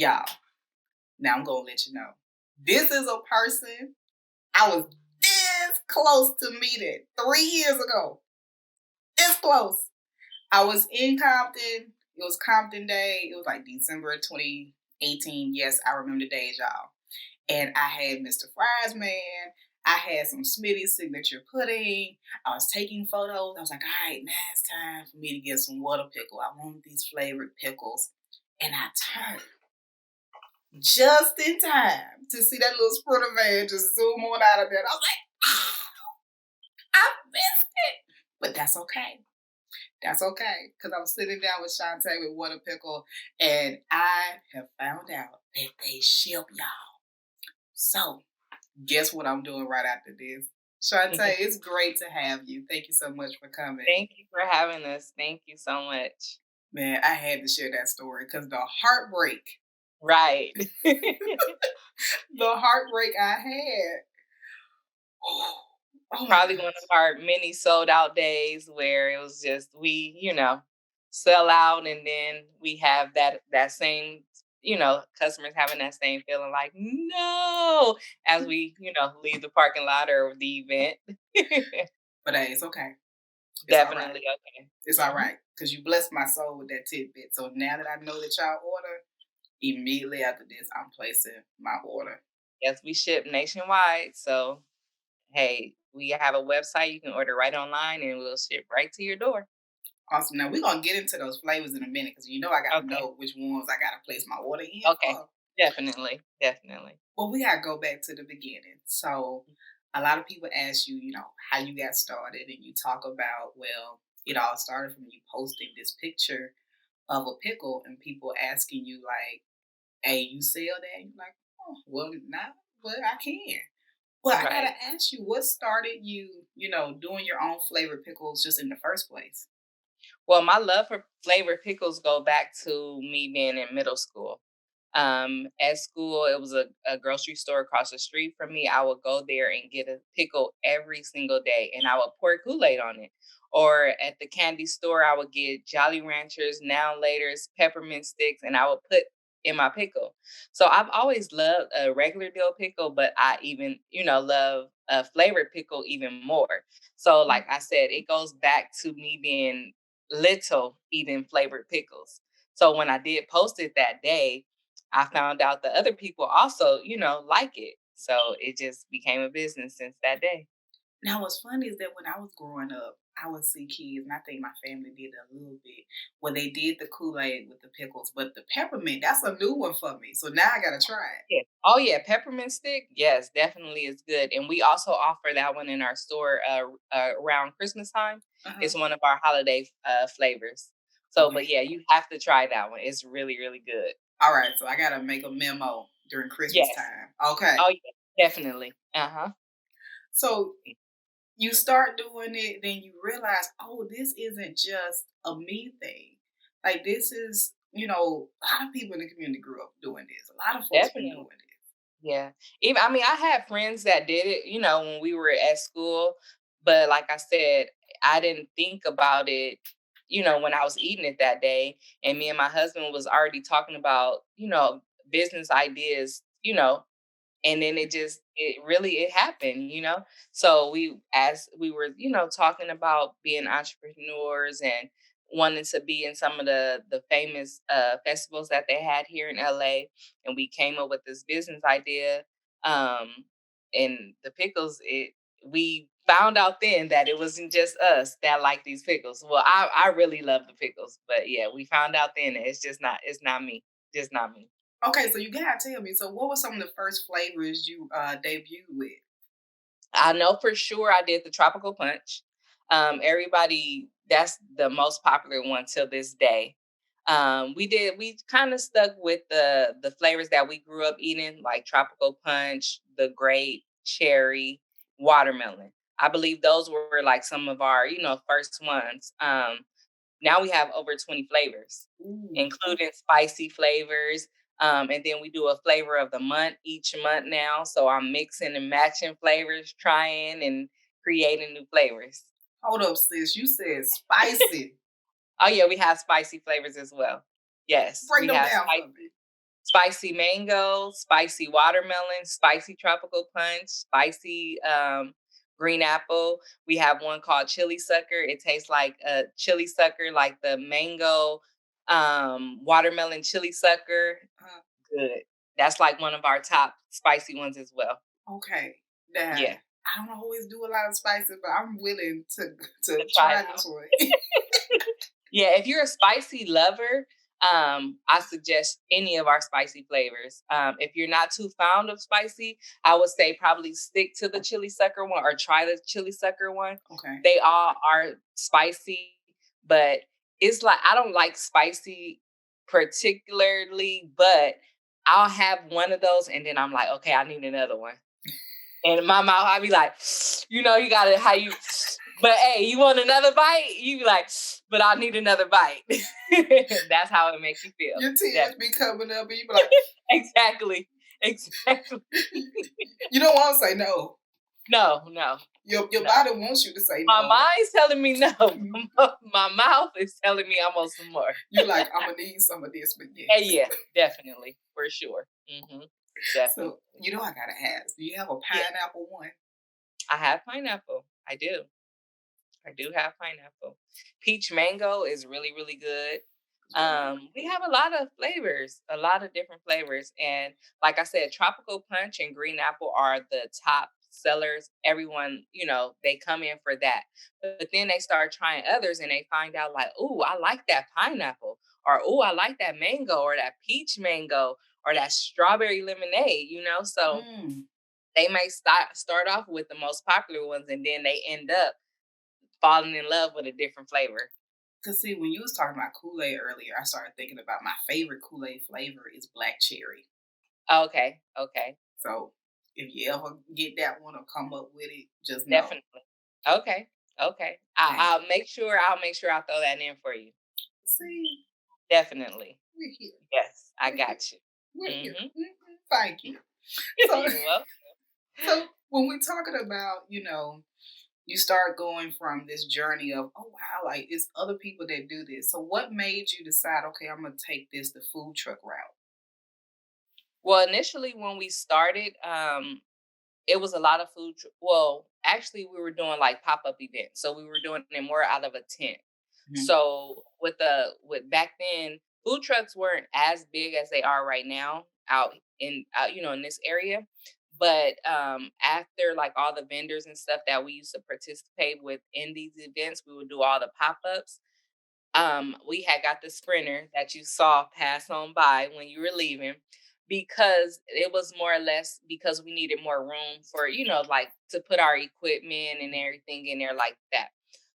Y'all, now I'm going to let you know. This is a person I was this close to meeting 3 years ago. This close. I was in Compton. It was Compton Day. It was like December 2018. Yes, I remember the days, y'all. And I had Mr. Fries Man. I had some Smitty's signature pudding. I was taking photos. I was like, all right, now it's time for me to get some Wut-A-Pickle. I want these flavored pickles. And I turned just in time to see that little sprinter van just zoom on out of there. I was like, oh, I missed it. But that's okay. That's okay. Because I was sitting down with Shontay with Wut-A-Pickle, and I have found out that they ship, y'all. So, guess what I'm doing right after this? Shontay, it's great to have you. Thank you so much for coming. Thank you for having us. Thank you so much. Man, I had to share that story because the heartbreak. Right. The heartbreak I had. Oh, probably one of our many sold out days where it was just we, sell out, and then we have that same, customers having that same feeling like no as we, leave the parking lot or the event. But hey, it's okay. It's definitely right. Okay. It's all right because you blessed my soul with that tidbit. So now that I know that y'all order, immediately after this, I'm placing my order. Yes, we ship nationwide, so hey, we have a website. You can order right online and we'll ship right to your door. Awesome. Now, we're going to get into those flavors in a minute because I got to know which ones I got to place my order in. Okay. Definitely. Well, we got to go back to the beginning. So, a lot of people ask you, how you got started, and you talk about, well, it all started from you posting this picture of a pickle and people asking you, like, hey, you sell that? And you're like, oh, well, not, but I can. Well, I gotta ask you, what started you, doing your own flavored pickles just in the first place? Well, my love for flavored pickles go back to me being in middle school. At school, it was a grocery store across the street from me. I would go there and get a pickle every single day, and I would pour Kool-Aid on it. Or at the candy store, I would get Jolly Ranchers, Now and Laters, peppermint sticks, and I would put in my pickle. So I've always loved a regular dill pickle, but I even, love a flavored pickle even more. So like I said, it goes back to me being little eating flavored pickles. So when I did post it that day, I found out that other people also, like it. So it just became a business since that day. Now, what's funny is that when I was growing up, I would see kids, and I think my family did it a little bit, where they did the Kool-Aid with the pickles, but the peppermint, that's a new one for me. So now I got to try it. Yeah. Oh, yeah. Peppermint stick. Yes, definitely is good. And we also offer that one in our store around Christmas time. It's one of our holiday flavors. So, but yeah, you have to try that one. It's really, really good. All right. So I got to make a memo during Christmas time. Okay. Oh, yeah, definitely. So you start doing it, then you realize, oh, this isn't just a me thing. Like, this is, a lot of people in the community grew up doing this. A lot of folks been doing this. Yeah. Even I had friends that did it, when we were at school. But like I said, I didn't think about it, when I was eating it that day. And me and my husband was already talking about, business ideas, and then it happened. So as we were, talking about being entrepreneurs and wanting to be in some of the famous festivals that they had here in LA, and we came up with this business idea. And the pickles, we found out then that it wasn't just us that like these pickles. Well, I really love the pickles, but yeah, we found out then that it's not me, just not me. Okay, so you gotta tell me. So, what were some of the first flavors you debuted with? I know for sure I did the tropical punch. Everybody, that's the most popular one till this day. We kind of stuck with the flavors that we grew up eating, like tropical punch, the grape, cherry, watermelon. I believe those were like some of our, first ones. Now we have over 20 flavors, including spicy flavors. And then we do a flavor of the month each month now. So I'm mixing and matching flavors, trying and creating new flavors. Hold up, sis. You said spicy. Oh, yeah, we have spicy flavors as well. Yes. Break them down for me. spicy mango, spicy watermelon, spicy tropical punch, spicy green apple. We have one called chili sucker. It tastes like a chili sucker, like the mango watermelon chili sucker. Uh, Good. That's like one of our top spicy ones as well. okay. Now, Yeah. I don't always do a lot of spices, but I'm willing to To to try it try this out. one. Yeah, if you're a spicy lover, I suggest any of our spicy flavors. If you're not too fond of spicy, I would say probably stick to the chili sucker one or try the chili sucker one. Okay. They all are spicy, but it's like I don't like spicy particularly, but I'll have one of those and then I'm like, okay, I need another one. And in my mouth, I'd be like, you gotta how you but hey, you want another bite? You be like, but I need another bite. That's how it makes you feel. Your tears be Definitely. coming up, and you be like, Exactly. Exactly. you don't want to say no. No, no, Your no. body wants you to say My no. mind's telling me no. My mouth is telling me I want some more. You're like, I'm gonna need some of this, but Hey, yes. yeah, definitely. For sure. Definitely. So I gotta ask, do you have a Yeah. pineapple one? I have pineapple. I do. I do have pineapple. Peach mango is really, really good. We have a lot of flavors, a lot of different flavors. And like I said, tropical punch and green apple are the top sellers. Everyone, they come in for that. But then they start trying others and they find out like, oh, I like that pineapple, or oh, I like that mango, or that peach mango, or that strawberry lemonade. So Mm. they may start off with the most popular ones and then they end up falling in love with a different flavor. Cause see, when you was talking about Kool-Aid earlier, I started thinking about my favorite Kool-Aid flavor is black cherry. Okay, okay, So if you ever get that one or come up with it, just know. definitely. Okay, okay. Thank I'll you. make sure. I'll make sure I throw that in for you. See, Definitely. we're here. Yes, I We're here. got you. We're here. Mhm. Thank you. So, You're welcome. so when we're talking about, you start going from this journey of, oh wow, like it's other people that do this. So what made you decide, okay, I'm gonna take this the food truck route? Well, initially when we started, it was a lot of well, actually, we were doing like pop up events, so we were doing it more out of a tent. Mhm. So with back then, food trucks weren't as big as they are right now in this area. But after like all the vendors and stuff that we used to participate with in these events, we would do all the pop ups. We had got the sprinter that you saw pass on by when you were leaving because it was more or less because we needed more room for, like to put our equipment and everything in there like that.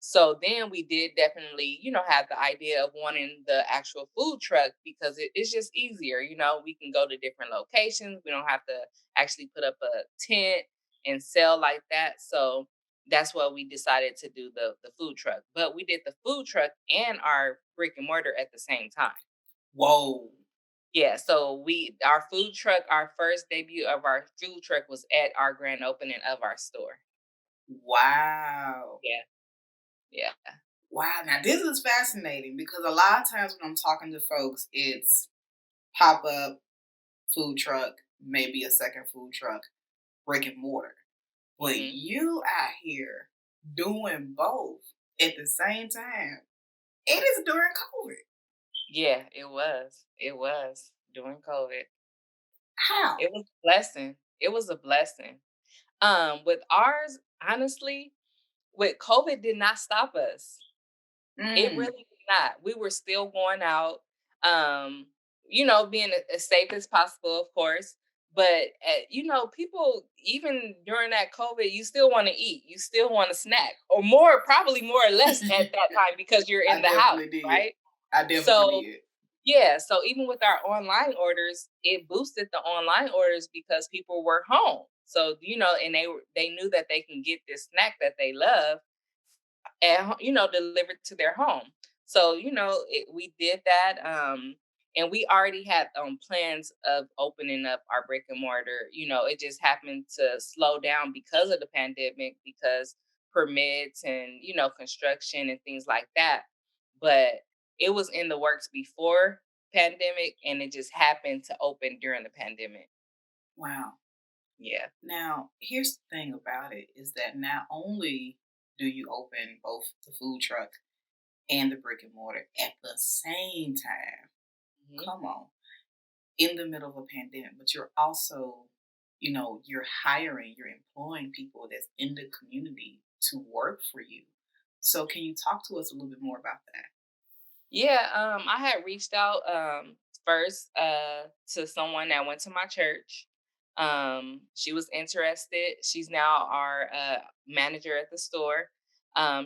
So then we did definitely, have the idea of wanting the actual food truck because it's just easier. We can go to different locations. We don't have to actually put up a tent and sell like that. So that's what we decided to do the food truck. But we did the food truck and our brick and mortar at the same time. Whoa. Yeah, so our first debut of our food truck was at our grand opening of our store. Wow. Yeah, yeah. Wow. Now this is fascinating because a lot of times when I'm talking to folks, it's pop up, food truck, maybe a second food truck, brick and mortar. But hmm you out here doing both at the same time. It is during COVID. Yeah, it was. It was during COVID. How? It was a blessing. It was a blessing. With ours, honestly, with COVID did not stop us. It Mm, really did not. We were still going out, um, being as safe as possible, of course. But people even during that COVID, you still want to eat, you still want to snack, or more, probably more or less at that time because you're in I the house, definitely did. right? I definitely So did. yeah, so even with our online orders, it boosted the online orders because people were home. So and they knew that they can get this snack that they love delivered to their home. So we did that, and we already had plans of opening up our brick and mortar. It just happened to slow down because of the pandemic, because permits and construction and things like that. But it was in the works before pandemic, and it just happened to open during the pandemic. Wow. Yeah. Now, here's the thing about it is that not only do you open both the food truck and the brick and mortar at the same time, Mhm. come on, in the middle of a pandemic, but you're also, you're hiring, you're employing people that's in the community to work for you. So, can you talk to us a little bit more about that? Yeah, I had reached out first to someone that went to my church. She was interested. She's now our manager at the store.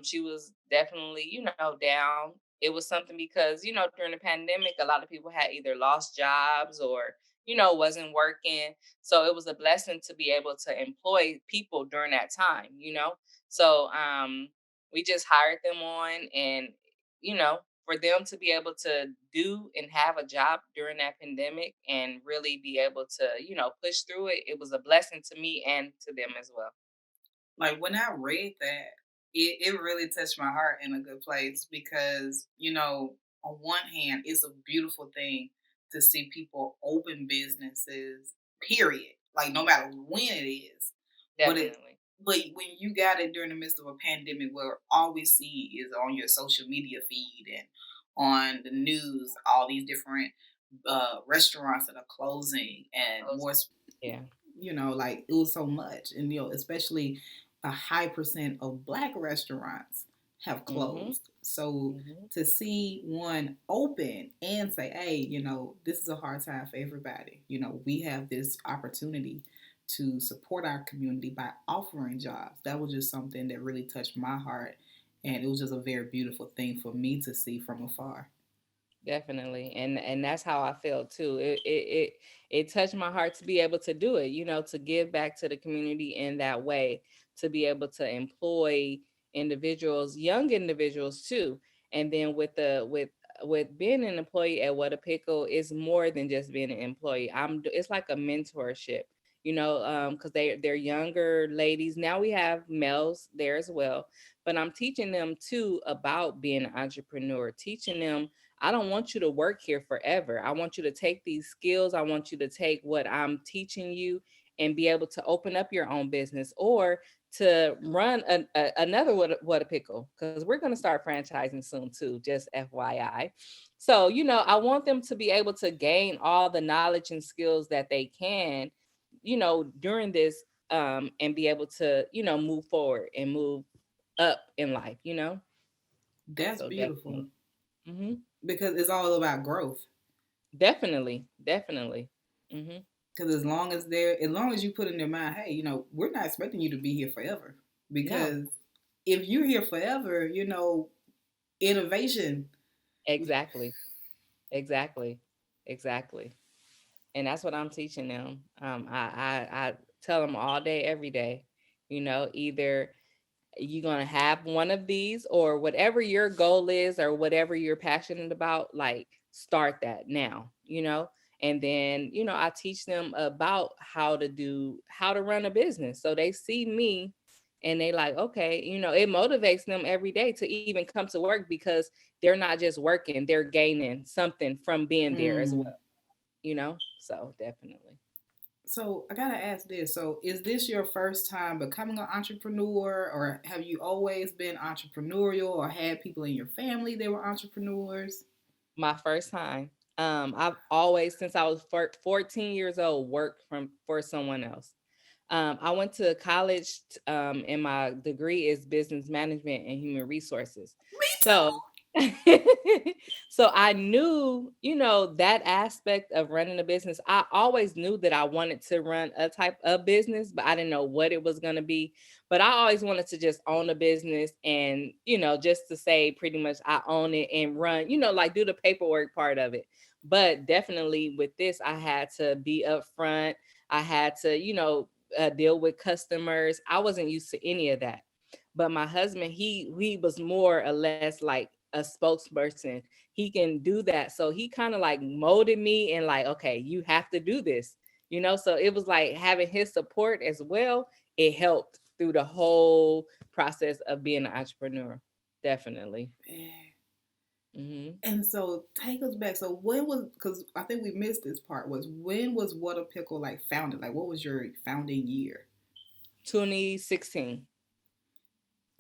She was definitely, down. It was something because, during the pandemic, a lot of people had either lost jobs or, wasn't working. So it was a blessing to be able to employ people during that time. So we just hired them on, and for them to be able to do and have a job during that pandemic and really be able to, push through it, it was a blessing to me and to them as well. Like when I read that, it really touched my heart in a good place because, on one hand, it's a beautiful thing to see people open businesses, period. Like no matter when it is. But it Definitely. but when you got it during the midst of a pandemic where all we see is on your social media feed and on the news, all these different restaurants that are closing and Those- more, Yeah. like it was so much. And, especially a high percent of black restaurants have Mhm. closed. So Mhm. to see one open and say, hey, this is a hard time for everybody. We have this opportunity to support our community by offering jobs. That was just something that really touched my heart. And it was just a very beautiful thing for me to see from afar. Definitely. And that's how I felt too. It touched my heart to be able to do it, to give back to the community in that way, to be able to employ individuals, young individuals too. And then with being an employee at What-A-Pickle is more than just being an employee. It's like a mentorship, because they're younger ladies. Now we have males there as well, but I'm teaching them too about being an entrepreneur, teaching them I don't want you to work here forever. I want you to take these skills. I want you to take what I'm teaching you and be able to open up your own business or to run another What-A-Pickle, because we're going to start franchising soon too, just FYI. So, I want them to be able to gain all the knowledge and skills that they can, during this and be able to, move forward and move up in life. That's So beautiful definitely. Hmm. because it's all about growth. Definitely, definitely. Mhm. Because as long as you put in their mind, hey, we're not expecting you to be here forever. No, Because if you're here forever, innovation. exactly, exactly, exactly. And that's what I'm teaching them. I tell them all day, every day. Either you're going to have one of these or whatever your goal is or whatever you're passionate about, like start that now. And then, I teach them about how to run a business. So they see me and they like, okay, it motivates them every day to even come to work because they're not just working, they're gaining something from being there as Mm. well. So definitely. So I gotta ask this. So is this your first time becoming an entrepreneur, or have you always been entrepreneurial, or had people in your family that were entrepreneurs? My first time. I've always, since I was 14 years old, worked for someone else. I went to college, and my degree is business management and human resources. Me So, so I knew, that aspect of running a business. I always knew that I wanted to run a type of business, but I didn't know what it was going to be. But I always wanted to just own a business and, just to say pretty much I own it and run, like do the paperwork part of it. But definitely with this, I had to be upfront. I had to, deal with customers. I wasn't used to any of that. But my husband, he was more or less like a spokesperson. He can do that. So he kind of like molded me and like, okay, you have to do this. So it was like having his support as well. It helped through the whole process of being an entrepreneur. Definitely. too. Hmm. And so take us back. So when was, because I think we missed this part, was when was Wut-A-Pickle like founded? Like what was your founding year? 2016.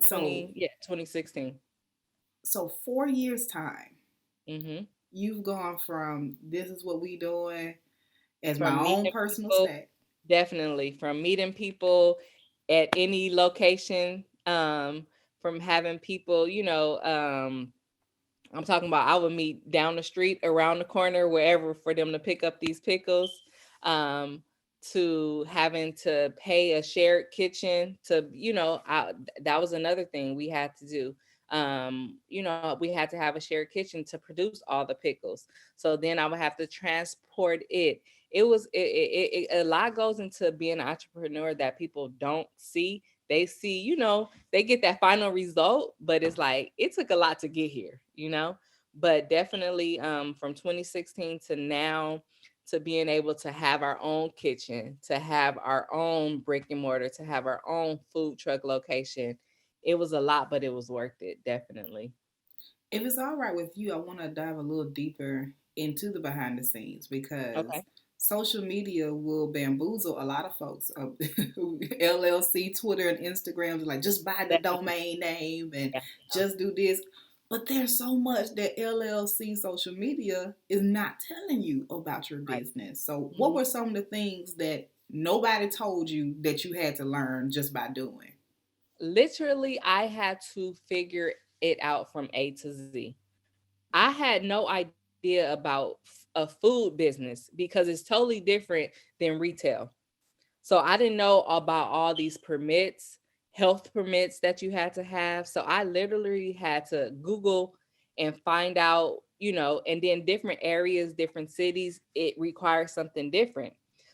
So 2016. so 4 years time, Hmm. you've gone from this is what we doing as my From own meeting personal people, stat. definitely. From meeting people at any location, from having people, I'm talking about I would meet down the street, around the corner, wherever for them to pick up these pickles. Um, to having to pay a shared kitchen to, that was another thing we had to do. We had to have a shared kitchen to produce all the pickles. So then I would have to transport it. A lot goes into being an entrepreneur that people don't see. They see, they get that final result, but it's like it took a lot to get here. But definitely from 2016 to now, to being able to have our own kitchen, to have our own brick and mortar, to have our own food truck location, it was a lot, but it was worth it, definitely. If it's all right with you, I want to dive a little deeper into the behind the scenes because Okay. social media will bamboozle a lot of folks. LLC, Twitter, and Instagram, like just buy the Definitely. domain name and Yeah. just do this. But there's so much that LLC social media is not telling you about your Right. business. So, what Mhm. were some of the things that nobody told you that you had to learn just by doing? Literally, I had to figure it out from A to Z. I had no idea about a food business because it's totally different than retail. So I didn't know about all these permits, health permits that you had to have. So I literally had to Google and find out, and then different areas, different cities, it requires something different.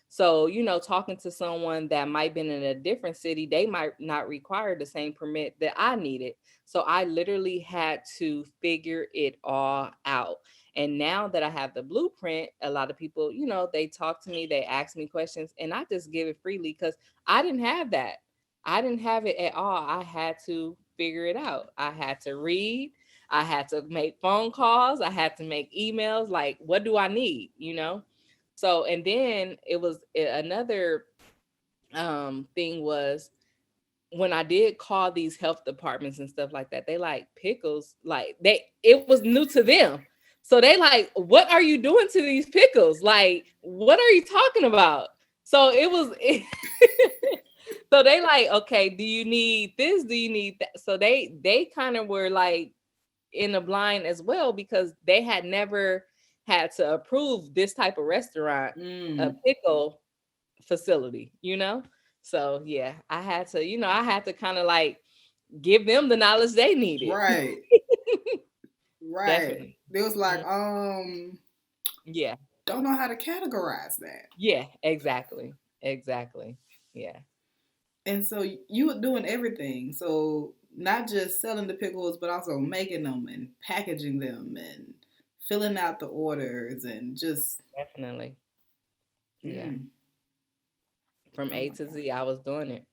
So, talking to someone that might been in a different city, they might not require the same permit that I needed. So I literally had to figure it all out. And now that I have the blueprint, a lot of people, they talk to me, they ask me questions, and I just give it freely because I didn't have that. I didn't have it at all. I had to figure it out. I had to read. I had to make phone calls. I had to make emails. Like, what do I need? So, and then it was another thing was when I did call these health departments and stuff like that, they like pickles, like it was new to them. So they like, what are you doing to these pickles? Like, what are you talking about? So it was so they like, okay, do you need this? Do you need that? So they kind of were like in the blind as well because they had never had to approve this type of restaurant, a Mm, pickle facility. So yeah, I had to kind of like give them the knowledge they needed. right, right. Definitely. They was like, Mm, yeah. don't know how to categorize that. Yeah, exactly. Exactly. Yeah. And so you were doing everything. So not just selling the pickles, but also making them and packaging them and filling out the orders and just, Definitely. Yeah. mm, From oh A my to God. Z, I was doing it.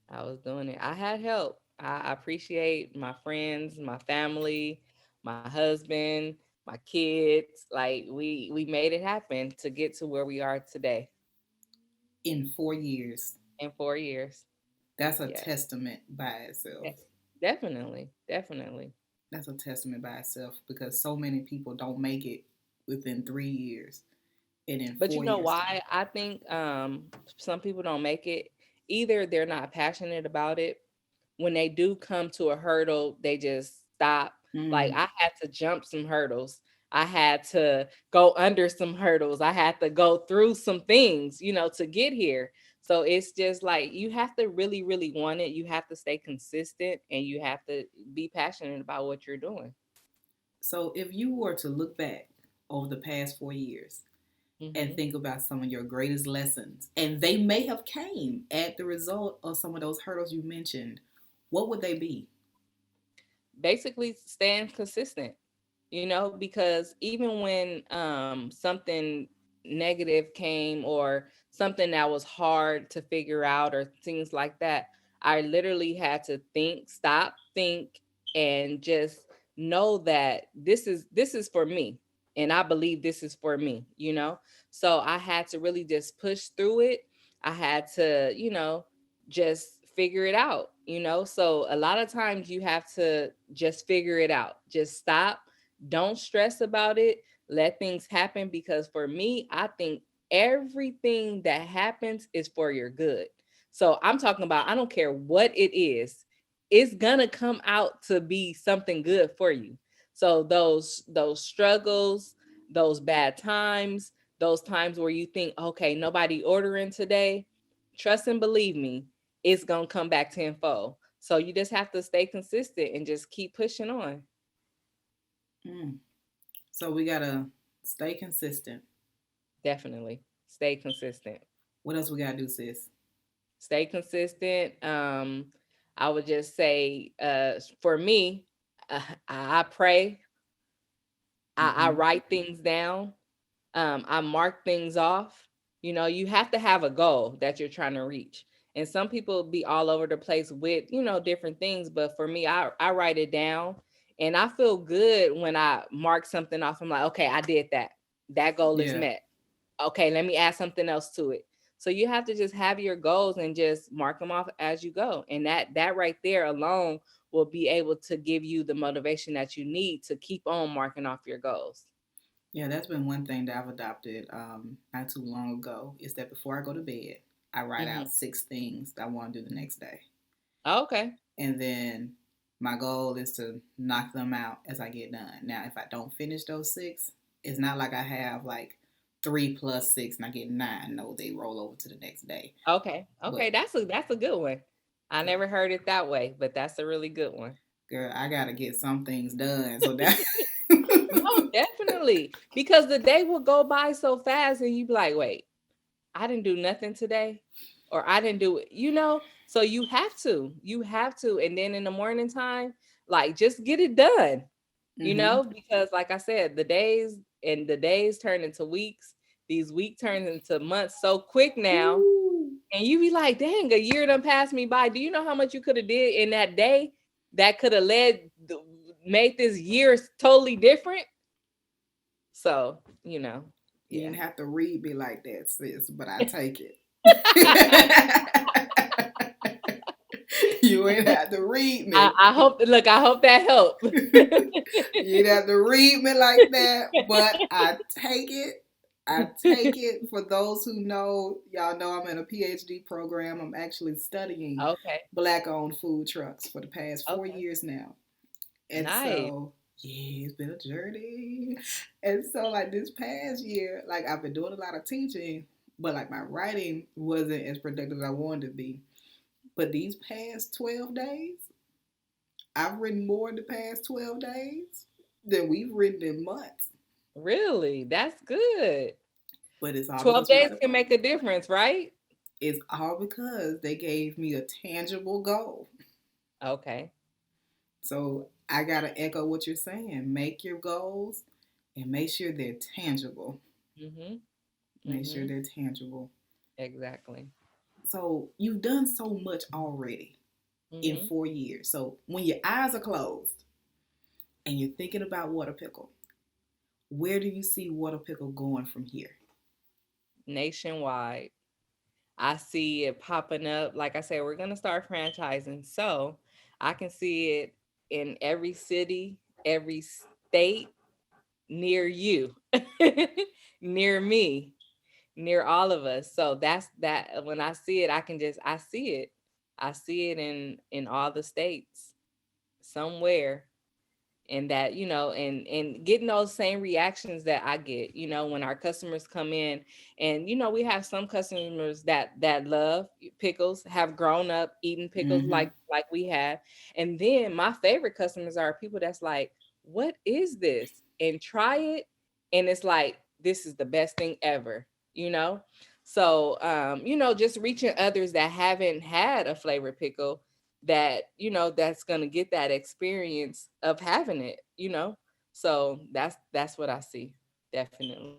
I was doing it. I had help. I appreciate my friends, my family, my husband, my kids. Like we made it happen to get to where we are today In 4 years. in 4 years. That's a Yeah. testament by itself. Yes. Definitely. Definitely. That's a testament by itself because so many people don't make it within 3 years and in But you four know years' time. why I think some people don't make it? Either they're not passionate about it. When they do come to a hurdle, they just stop. Like Mm. I had to jump some hurdles. I had to go under some hurdles. I had to go through some things, to get here. So it's just like you have to really, really want it. You have to stay consistent and you have to be passionate about what you're doing. So if you were to look back over the past 4 years and Hmm. think about some of your greatest lessons, and they may have came at the result of some of those hurdles you mentioned, what would they be? Basically, staying consistent. Because even when something negative came or something that was hard to figure out or things like that, I literally had to think, stop, think, and just know that this is for me, and I believe this is for me, so I had to really just push through it. I had to, just figure it out, so a lot of times you have to just figure it out. Just stop, don't stress about it, let things happen, because for me, I think everything that happens is for your good. So I'm talking about, I don't care what it is, it's gonna come out to be something good for you. So those struggles, those bad times, those times where you think, okay, nobody ordering today, trust and believe me, it's gonna come back tenfold. So you just have to stay consistent and just keep pushing on. Mm. So we gotta stay consistent. Definitely stay consistent. What else we gotta do, sis? Stay consistent. I would just say, for me, I pray. I Mm-hmm. write things down. I mark things off. You have to have a goal that you're trying to reach. And some people be all over the place with, different things. But for me, I write it down, and I feel good when I mark something off. I'm like, okay, I did that. That goal is Yeah. met. Okay, let me add something else to it. So you have to just have your goals and just mark them off as you go. And that right there alone will be able to give you the motivation that you need to keep on marking off your goals. Yeah, that's been one thing that I've adopted not too long ago is that before I go to bed, I write Hmm. out 6 things that I want to do the next day. Okay. And then my goal is to knock them out as I get done. Now, if I don't finish those 6, it's not like I have like 3 plus 6 and I get 9. No, they roll over to the next day. Okay. Okay. But That's a good one. I never heard it that way, but that's a really good one. girl, I gotta get some things done. So that No, definitely. Because the day will go by so fast and you be like, wait, I didn't do nothing today, or I didn't do it, So you have to. You have to. And then in the morning time, like, just get it done, mm-hmm. because like I said, the days turn into weeks. These weeks turn into months so quick now. Ooh. And you be like, dang, a year done passed me by. Do you know how much you could have did in that day that could have made this year totally different? So, You yeah. didn't have to read me like that, sis, but I take it. You ain't have to read me. I hope that helped. You didn't have to read me like that, but I take it. I take it. For those who know, y'all know I'm in a PhD program. I'm actually studying Okay. black owned food trucks for the past four Okay. years now. And Nice. so, yeah, it's been a journey. And so, like this past year, like I've been doing a lot of teaching, but like my writing wasn't as productive as I wanted to be. But these past 12 days, I've written more in the past 12 days than we've written in months. Really? That's good. But it's all 12 because we days got to, can make a difference, right? it's all because they gave me a tangible goal. Okay. So I got to echo what you're saying. Make your goals and make sure they're tangible. Mhm. Make sure Mhm. they're tangible. Exactly. So you've done so much already in Mhm. 4 years. So when your eyes are closed and you're thinking about Wut-A-Pickle, where do you see Wut-A-Pickle going from here? Nationwide. I see it popping up. Like I said, we're going to start franchising. So, I can see it in every city, every state near you. Near me, near all of us. So that's that. When I see it, I see it. I see it in all the states somewhere. And that, and getting those same reactions that I get, when our customers come in. And we have some customers that love pickles, have grown up eating pickles Mm-hmm. like we have. And then my favorite customers are people that's like, what is this, and try it, and it's like, this is the best thing ever, so just reaching others that haven't had a flavored pickle, that that's going to get that experience of having it, so that's what I see. Definitely.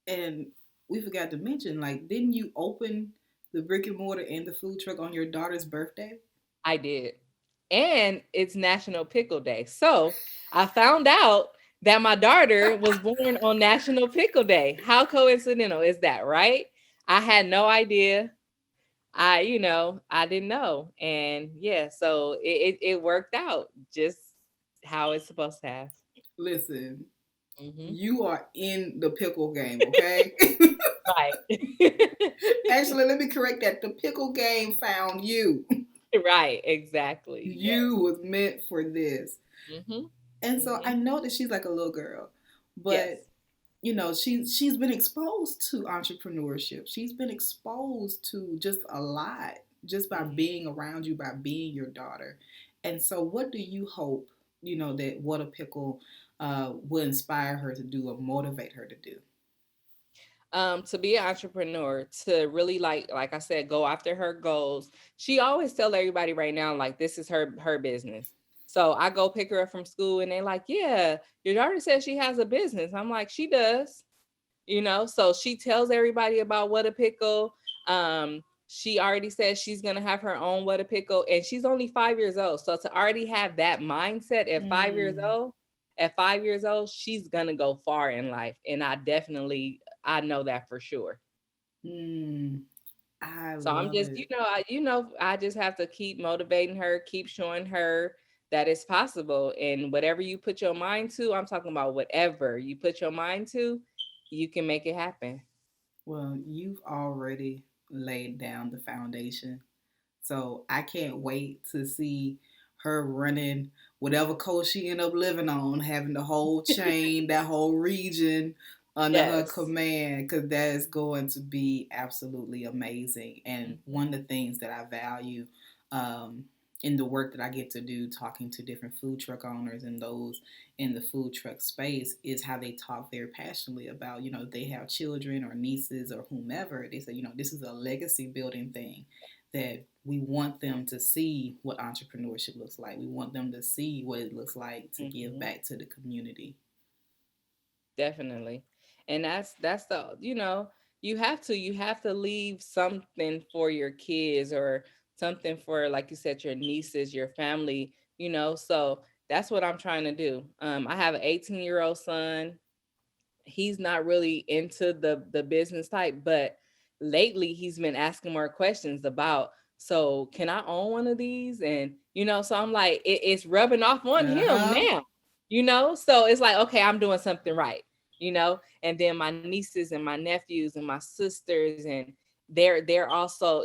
And we forgot to mention, like, didn't you open the brick and mortar and the food truck on your daughter's birthday? I did. and it's National Pickle Day. So I found out that my daughter was born on National Pickle Day. How coincidental is that, right? I had no idea. I didn't know. And yeah, so it worked out just how it's supposed to have. Listen, Hmm. you are in the pickle game, okay? Right. Actually, let me correct that. The pickle game found you. Right, exactly. You Yes. was meant for this. Mhm. And so I Mhm. know that she's like a little girl, but Yes. she's been exposed to entrepreneurship. She's been exposed to just a lot just by Mhm. being around you, by being your daughter. And so what do you hope, that Wut-A-Pickle will inspire her to do or motivate her to do? To be an entrepreneur, to really like I said, go after her goals. She always tell everybody right now, like this is her business. So I go pick her up from school and they're like, yeah, your daughter says she has a business. I'm like, she does. So she tells everybody about Wut-A-Pickle. She already says she's gonna have her own Wut-A-Pickle, and she's only 5 years old. So to already have that mindset at 5 years Mm, old, she's gonna go far in life. And I know that for sure. mm, I So I'm love just, it. I just have to keep motivating her, keep showing her that it's possible. And whatever you put your mind to, I'm talking about whatever you put your mind to, you can make it happen. Well, you've already laid down the foundation. So I can't wait to see her running whatever coast she end up living on, having the whole chain, that whole region under her Yes. command, because that is going to be absolutely amazing. And Mhm. one of the things that I value um, in the work that I get to do, talking to different food truck owners and those in the food truck space, is how they talk very passionately about, they have children or nieces or whomever. They say, this is a legacy building thing that we want them to see what entrepreneurship looks like. We want them to see what it looks like to give Mhm. back to the community. Definitely. And that's you have to leave something for your kids or something for, like you said, your nieces, your family. So that's what I'm trying to do. I have an 18-year-old son. He's not really into the business type, but lately he's been asking more questions about, so can I own one of these? And so I'm like, it's rubbing off on Uh him huh. now. So it's like, okay, I'm doing something right. And then my nieces and my nephews and my sisters, and they're also,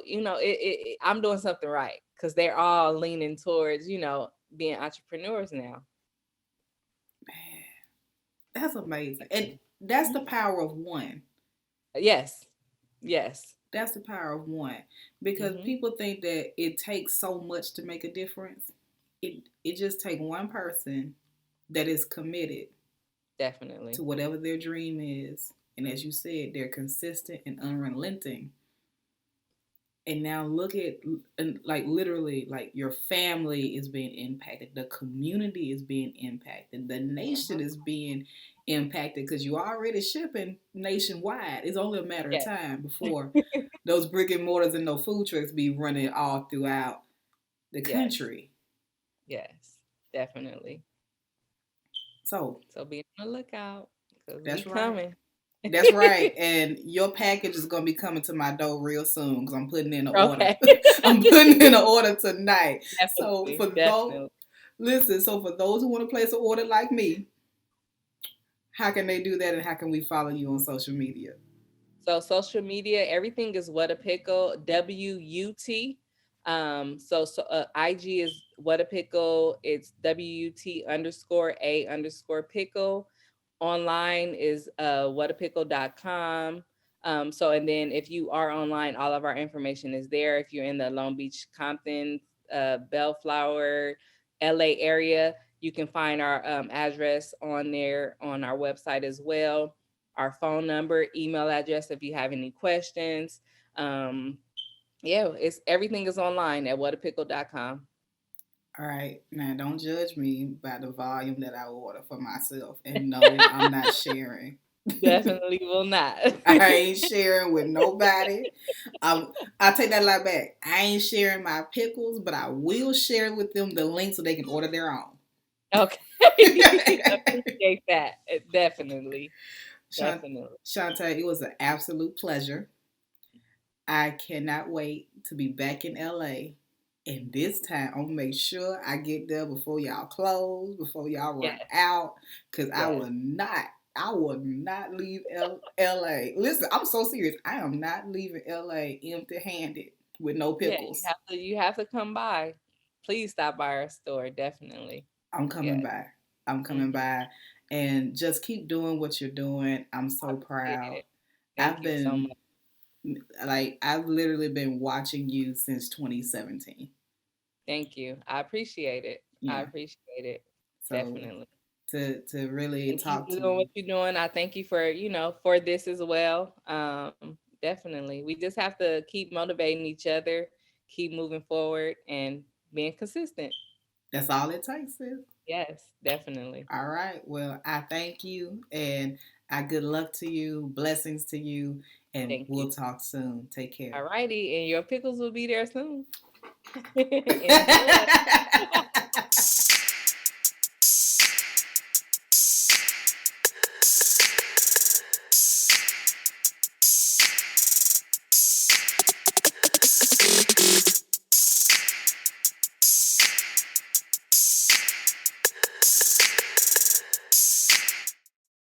I'm doing something right because they're all leaning towards, being entrepreneurs now. Man, that's amazing. And that's the power of one. Yes. Yes. That's the power of one. Because Hmm. people think that it takes so much to make a difference. It just takes one person that is committed Definitely. to whatever their dream is. And as you said, they're consistent and unrelenting. And now look at, and like literally, like your family is being impacted, the community is being impacted, the nation Mhm. is being impacted, because you're already shipping nationwide. It's only a matter of Yes. time before those brick and mortars and those food trucks be running all throughout the Yes. country. Yes. Definitely. So So be on the lookout because we that's right. coming. That's right. And your package is gonna be coming to my door real soon, because I'm putting in an order. Okay. I'm putting in an order tonight. So Definitely. for those Definitely. Listen, so for those who want to place an order like me, how can they do that, and how can we follow you on social media? So social media, everything is Wut-A-Pickle, WUT. IG is Wut-A-Pickle. It's WUT_A_pickle. Online is whatapickle.com. And then if you are online, all of our information is there. If you're in the Long Beach, Compton, Bellflower, LA area, you can find our address on there on our website as well, our phone number, email address if you have any questions. Um, yeah, it's everything is online at whatapickle.com. All right, now don't judge me by the volume that I order for myself, and no, I'm not sharing. Definitely will not. I ain't sharing with nobody. I take that lie back. I ain't sharing my pickles, but I will share with them the link so they can order their own. Okay. Appreciate that. Definitely. Definitely. Shontay, it was an absolute pleasure. I cannot wait to be back in LA. And this time, I'm gonna make sure I get there before y'all close, before y'all run Yes. out, because Yes. I will not leave LA. Listen, I'm so serious. I am not leaving LA empty-handed with no Yeah, pickles. you have to come by. Please stop by our store, definitely. I'm coming Yes. by. I'm coming Mhm. by, and just keep doing what you're doing. I'm I so appreciate proud. it. I've Thank you so been much. I've literally been watching you since 2017. Thank you. I appreciate it. I Yeah. appreciate it. So Definitely. to really And keep talk to doing you. what you're doing. I thank you for, for this as well. Definitely. We just have to keep motivating each other, keep moving forward and being consistent. That's all it takes, sis. Yes, definitely. All right. Well, I thank you and I good luck to you, blessings to you, and Thank you. we'll talk soon. Take care. All righty. And your pickles will be there soon. Enjoy.